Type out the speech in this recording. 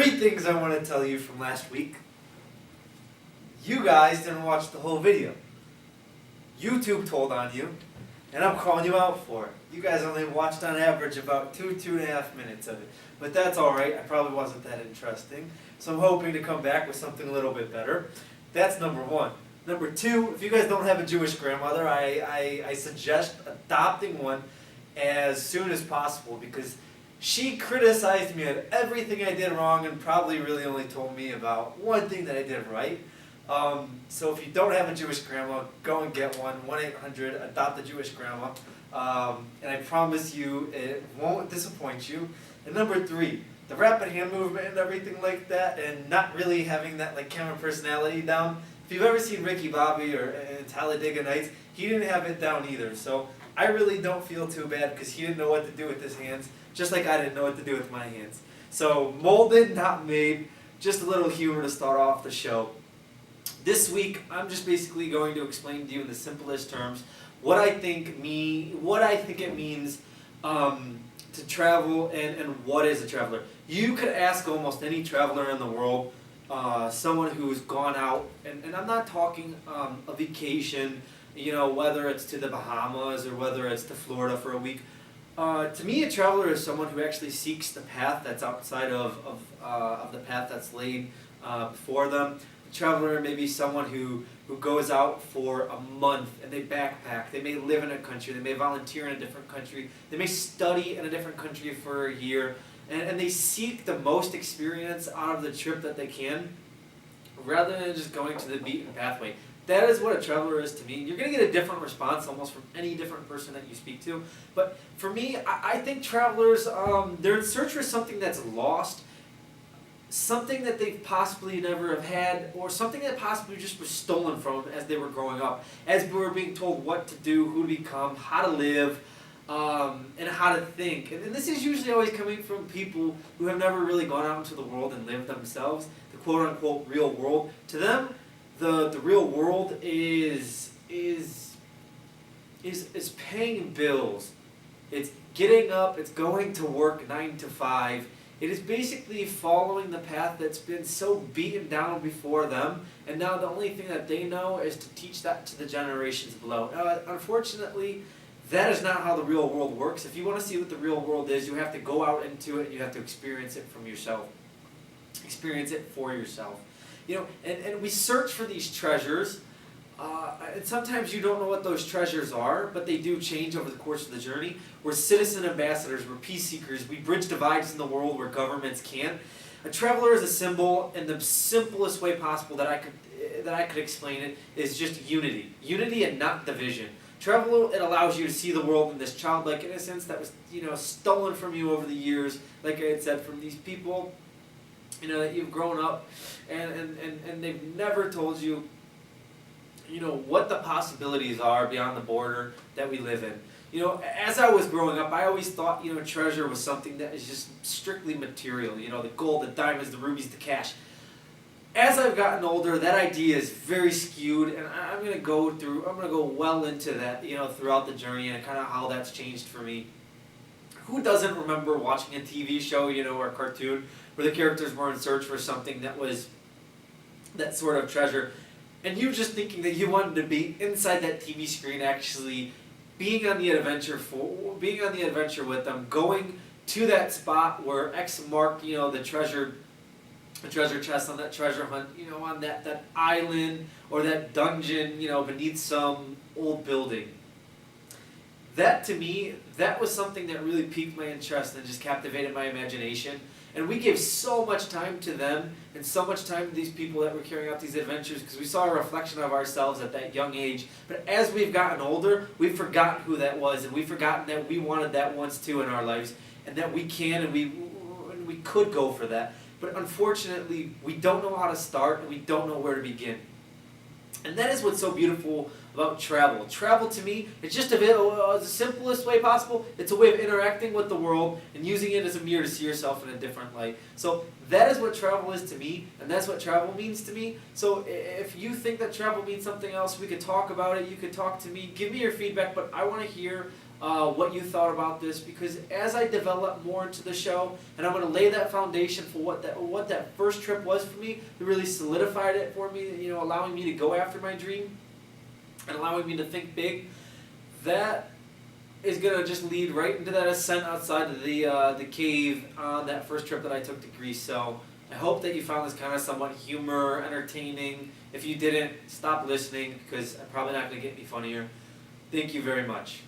Three things I want to tell you from last week. You guys didn't watch the whole video. YouTube told on you, and I'm calling you out for it. You guys only watched on average about 2.5 minutes of it. But that's alright, I probably wasn't that interesting. So I'm hoping to come back with something a little bit better. That's number one. Number two, if you guys don't have a Jewish grandmother, I suggest adopting one as soon as possible, because she criticized me on everything I did wrong and probably really only told me about one thing that I did right. So if you don't have a Jewish grandma, go and get one, 1-800, adopt a Jewish grandma. And I promise you it won't disappoint you. And number three, the rapid hand movement and everything like that, and not really having that like camera personality down. If you've ever seen Ricky Bobby or Talladega Nights, he didn't have it down either. So I really don't feel too bad because he didn't know what to do with his hands, just like I didn't know what to do with my hands. So molded, not made, just a little humor to start off the show. This week, I'm just basically going to explain to you in the simplest terms what I think it means to travel and what is a traveler. You could ask almost any traveler in the world, someone who's gone out, and I'm not talking a vacation, you know, whether it's to the Bahamas or whether it's to Florida for a week. To me, a traveler is someone who actually seeks the path that's outside of the path that's laid before them. A traveler may be someone who goes out for a month and they backpack. They may live in a country. They may volunteer in a different country. They may study in a different country for a year. And they seek the most experience out of the trip that they can, rather than just going to the beaten pathway. That is what a traveler is to me. You're going to get a different response almost from any different person that you speak to. But for me, I think travelers, they're in search for something that's lost, something that they possibly never have had, or something that possibly just was stolen from them as they were growing up. As we were being told what to do, who to become, how to live, and how to think. And this is usually always coming from people who have never really gone out into the world and lived themselves, the quote-unquote real world. To them, the real world is paying bills. It's getting up, it's going to work 9 to 5. It is basically following the path that's been so beaten down before them, and now the only thing that they know is to teach that to the generations below. Unfortunately, that is not how the real world works. If you want to see what the real world is, you have to go out into it, and you have to experience it from yourself. Experience it for yourself. You know, and we search for these treasures, and sometimes you don't know what those treasures are, but they do change over the course of the journey. We're citizen ambassadors, we're peace seekers, we bridge divides in the world where governments can't. A traveler is a symbol, and the simplest way possible that I could explain it is just unity. Unity and not division. Travel, it allows you to see the world in this childlike innocence that was, stolen from you over the years, like I had said, from these people, that you've grown up, and they've never told you, what the possibilities are beyond the border that we live in. As I was growing up, I always thought, treasure was something that is just strictly material, the gold, the diamonds, the rubies, the cash. As I've gotten older, that idea is very skewed, and I'm going to go well into that, throughout the journey and kind of how that's changed for me. Who doesn't remember watching a TV show, or a cartoon, where the characters were in search for something that was that sort of treasure, and you just thinking that you wanted to be inside that TV screen, actually being on the adventure with them, going to that spot where X marked, the treasure chest on that treasure hunt, on that island or that dungeon, beneath some old building. That, to me, that was something that really piqued my interest and just captivated my imagination. And we gave so much time to them and so much time to these people that were carrying out these adventures, because we saw a reflection of ourselves at that young age. But as we've gotten older, we've forgotten who that was, and we've forgotten that we wanted that once too in our lives, and that we can and we could go for that. But unfortunately, we don't know how to start, and we don't know where to begin. And that is what's so beautiful about travel. Travel, to me, it's just the simplest way possible. It's a way of interacting with the world and using it as a mirror to see yourself in a different light. So that is what travel is to me, and that's what travel means to me. So if you think that travel means something else, we could talk about it. You could talk to me. Give me your feedback, but I want to hear what you thought about this, because as I develop more into the show, and I'm going to lay that foundation for what that first trip was for me, it really solidified it for me, you know, allowing me to go after my dream and allowing me to think big. That is going to just lead right into that ascent outside of the cave on that first trip that I took to Greece. So I hope that you found this kind of somewhat humor, entertaining. If you didn't, stop listening, because I'm probably not going to get any funnier. Thank you very much.